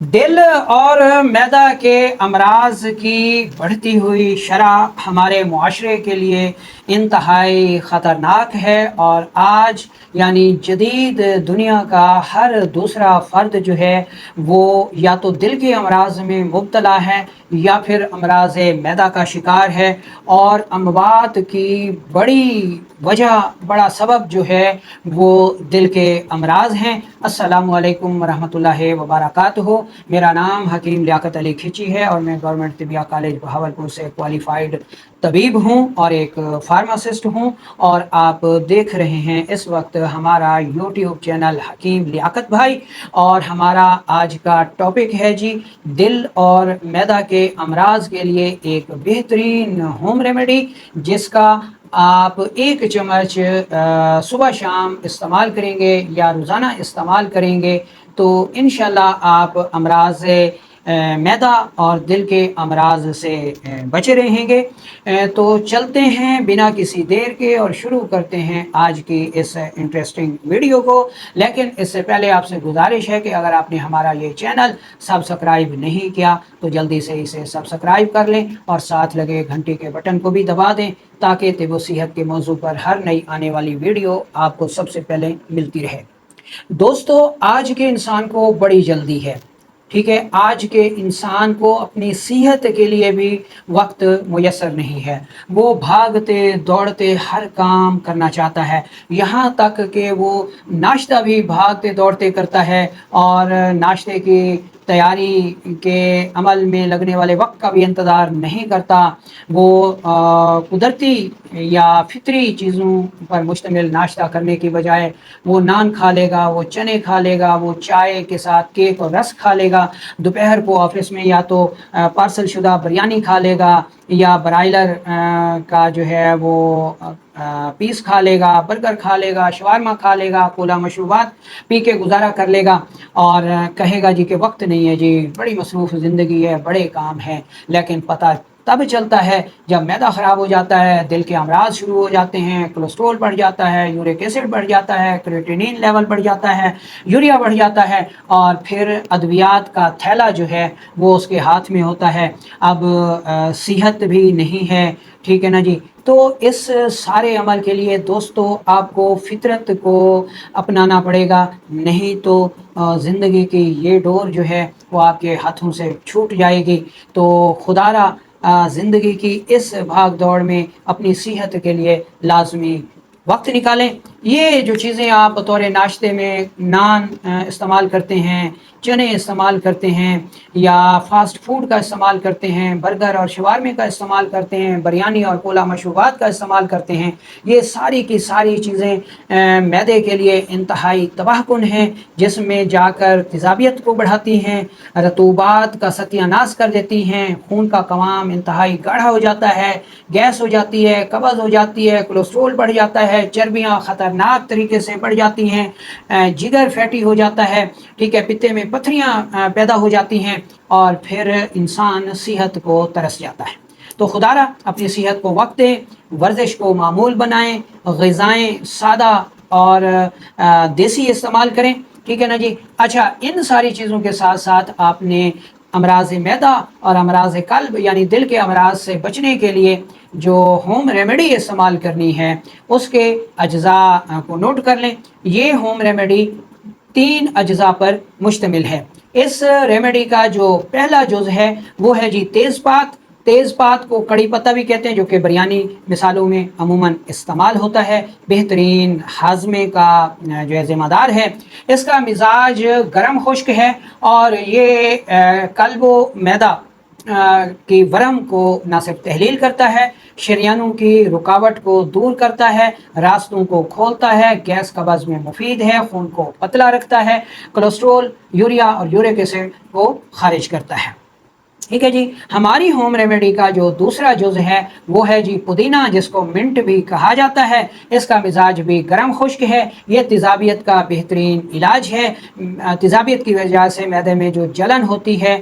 दिल और मैदा के अमराज की बढ़ती हुई शरह हमारे मुआशरे के लिए इंतहाई ख़तरनाक है और आज यानी जदीद दुनिया का हर दूसरा फ़र्द जो है वो या तो दिल के अमराज में मुब्तला है या फिर अमराज मैदा का शिकार है। और अमवात की बड़ी वजह बड़ा सबब जो है वो दिल के अमराज हैं। अस्सलामु अलैकुम रहमतुल्लाहि व बरकातुहू। मेरा नाम हकीम लियाकत अली खिची है और मैं गवर्नमेंट तिबिया कॉलेज बहावलपुर से क्वालिफाइड तबीब हूँ और एक फार्मासिस्ट हूँ। और आप देख रहे हैं इस वक्त हमारा यूट्यूब चैनल हकीम लियाकत भाई। और हमारा आज का टॉपिक है जी दिल और मैदा के अमराज के लिए एक बेहतरीन होम रेमेडी, जिसका आप एक चम्मच सुबह शाम इस्तेमाल करेंगे या रोज़ाना इस्तेमाल करेंगे तो इंशाल्लाह आप अमराज मैदा और दिल के अमराज से बचे रहेंगे। तो चलते हैं बिना किसी देर के और शुरू करते हैं आज की इस इंटरेस्टिंग वीडियो को। लेकिन इससे पहले आपसे गुजारिश है कि अगर आपने हमारा ये चैनल सब्सक्राइब नहीं किया तो जल्दी से इसे सब्सक्राइब कर लें और साथ लगे घंटी के बटन को भी दबा दें ताकि तिब व सेहत के मौजू पर हर नई आने वाली वीडियो आपको सबसे पहले मिलती रहे। दोस्तों, आज के इंसान को बड़ी जल्दी है, ठीक है। आज के इंसान को अपनी सेहत के लिए भी वक्त मुयस्सर नहीं है। वो भागते दौड़ते हर काम करना चाहता है, यहाँ तक कि वो नाश्ता भी भागते दौड़ते करता है और नाश्ते की तैयारी के अमल में लगने वाले वक्त का भी इंतज़ार नहीं करता। वो कुदरती या फितरी चीज़ों पर मुश्तमिल नाश्ता करने की बजाय वो नान खा लेगा, वो चने खा लेगा, वो चाय के साथ केक और रस खा लेगा। दोपहर को ऑफिस में या तो पार्सल शुदा बिरयानी खा लेगा या ब्रायलर का जो है वो पीस खा लेगा, बर्गर खा लेगा, शवारमा खा लेगा, कोला मशरूबात पी के गुजारा कर लेगा और कहेगा जी कि वक्त नहीं है जी, बड़ी मसरूफ़ ज़िंदगी है, बड़े काम हैं। लेकिन पता तब चलता है जब मैदा ख़राब हो जाता है, दिल के अमराज शुरू हो जाते हैं, कोलेस्ट्रॉल बढ़ जाता है, यूरिक एसिड बढ़ जाता है, क्रिएटिनिन लेवल बढ़ जाता है, यूरिया बढ़ जाता है और फिर अद्वियात का थैला जो है वो उसके हाथ में होता है। अब सेहत भी नहीं है, ठीक है ना जी। तो इस सारे अमल के लिए दोस्तों आपको फितरत को अपनाना पड़ेगा, नहीं तो ज़िंदगी की ये डोर जो है वो आपके हाथों से छूट जाएगी। तो खुदारा ज़िंदगी की इस भाग दौड़ में अपनी सेहत के लिए लाजमी वक्त निकालें। ये जो चीज़ें आप बतौर नाश्ते में नान इस्तेमाल करते हैं, चने इस्तेमाल करते हैं या फास्ट फूड का इस्तेमाल करते हैं, बर्गर और शवारमे का इस्तेमाल करते हैं, बिरयानी और कोला मशरूबात का इस्तेमाल करते हैं, ये सारी की सारी चीज़ें मैदे के लिए इंतहाई तबाहकुन हैं, जिसमें जाकर तेज़ाबियत को बढ़ाती हैं, रतूबात का सत्यानाश कर देती हैं, खून का कवाम इंतहाई गाढ़ा हो जाता है, गैस हो जाती है, कब्ज़ हो जाती है, कोलेस्ट्रॉल बढ़ जाता है, चर्बियाँ ख़तरनाक तरीके से बढ़ जाती हैं, जिगर फैटी हो जाता है, ठीक है, पित्ते में पथरियाँ पैदा हो जाती हैं और फिर इंसान सेहत को तरस जाता है। तो खुदारा अपनी सेहत को वक्त दें, वर्जिश को मामूल बनाएं, ग़िज़ाएँ सादा और देसी इस्तेमाल करें, ठीक है ना जी। अच्छा, इन सारी चीज़ों के साथ साथ आपने अमराज मैदा और अमराज कल्ब यानी दिल के अमराज से बचने के लिए जो होम रेमेडी इस्तेमाल करनी है उसके अज्जा को नोट कर लें। ये होम रेमेडी 3 अज्जा पर मुश्तमिल है। इस रेमेडी का जो पहला जुज़ है वो है जी तेज़पात। तेज़पात को कड़ी पत्ता भी कहते हैं, जो कि बिरयानी मिसालों में अमूमन इस्तेमाल होता है, बेहतरीन हाजमे का जो है ज़िम्मेदार है। इसका मिजाज गर्म खुश्क है और ये कल्बो मैदा की वरम को न सिर्फ तहलील करता है, शरियानों की रुकावट को दूर करता है, रास्तों को खोलता है, गैस कब्ज़ में मुफीद है, खून को पतला रखता है, कोलेस्ट्रॉल, यूरिया और यूरिक एसिड को खारिज करता है, ठीक है जी। हमारी होम रेमेडी का जो दूसरा जुज़ है वो है जी पुदीना, जिसको मिंट भी कहा जाता है। इसका मिजाज भी गर्म खुश्क है, ये तेज़ाबियत का बेहतरीन इलाज है। तेज़ाबियत की वजह से मैदे में जो जलन होती है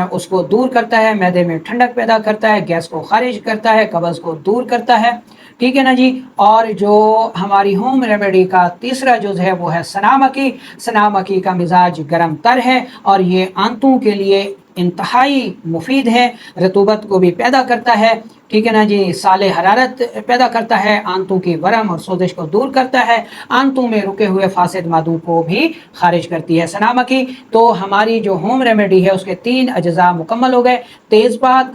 उसको दूर करता है, मैदे में ठंडक पैदा करता है, गैस को खारिज करता है, कब्ज़ को दूर करता है, ٹھیک ہے نا جی. اور جو ہماری ہوم ریمیڈی کا تیسرا جز ہے وہ ہے سنا مکی. سنا مکی کا مزاج گرم تر ہے اور یہ آنتوں کے لیے انتہائی مفید ہے. رطوبت کو بھی پیدا کرتا ہے. ٹھیک ہے نا جی. سال حرارت پیدا کرتا ہے. آنتوں کی ورم اور سوزش کو دور کرتا ہے. آنتوں میں رکے ہوئے فاسد مادوں کو بھی خارج کرتی ہے سنا مکی. تو ہماری جو ہوم ریمیڈی ہے اس کے 3 اجزاء مکمل ہو گئے. تیز پات،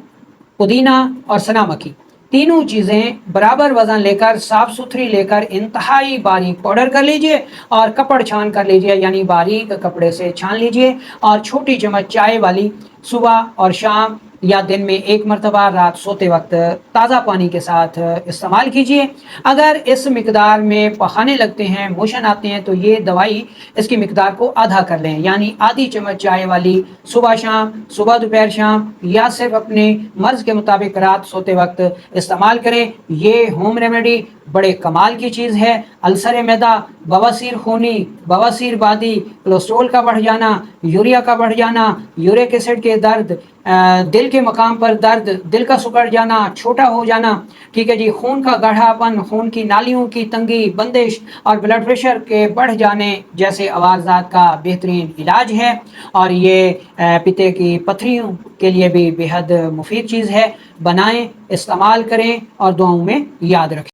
پودینہ اور سنا مکی، تینوں چیزیں برابر وزن لے کر، صاف ستھری لے کر انتہائی باریک پاؤڈر کر لیجئے اور کپڑ چھان کر لیجئے، یعنی باریک کپڑے سے چھان لیجئے. اور چھوٹی چمچ چائے والی صبح اور شام یا دن میں 1 مرتبہ رات سوتے وقت تازہ پانی کے ساتھ استعمال کیجئے. اگر اس مقدار میں پخانے لگتے ہیں، موشن آتے ہیں، تو یہ دوائی اس کی مقدار کو آدھا کر لیں، یعنی آدھی چمچ چائے والی صبح شام، صبح دوپہر شام، یا صرف اپنے مرض کے مطابق رات سوتے وقت استعمال کریں. یہ ہوم ریمیڈی بڑے کمال کی چیز ہے. السر معدہ، بواسیر خونی، بواسیر بادی، کولیسٹرول کا بڑھ جانا، یوریا کا بڑھ جانا، یورک ایسڈ کے درد، دل کے مقام پر درد، دل کا سکڑ جانا، چھوٹا ہو جانا، ٹھیک ہے جی، خون کا گاڑھا پن، خون کی نالیوں کی تنگی، بندش اور بلڈ پریشر کے بڑھ جانے جیسے عوارضات کا بہترین علاج ہے. اور یہ پتے کی پتھریوں کے لیے بھی بے حد مفید چیز ہے. بنائیں، استعمال کریں اور دعاؤں میں یاد رکھیں.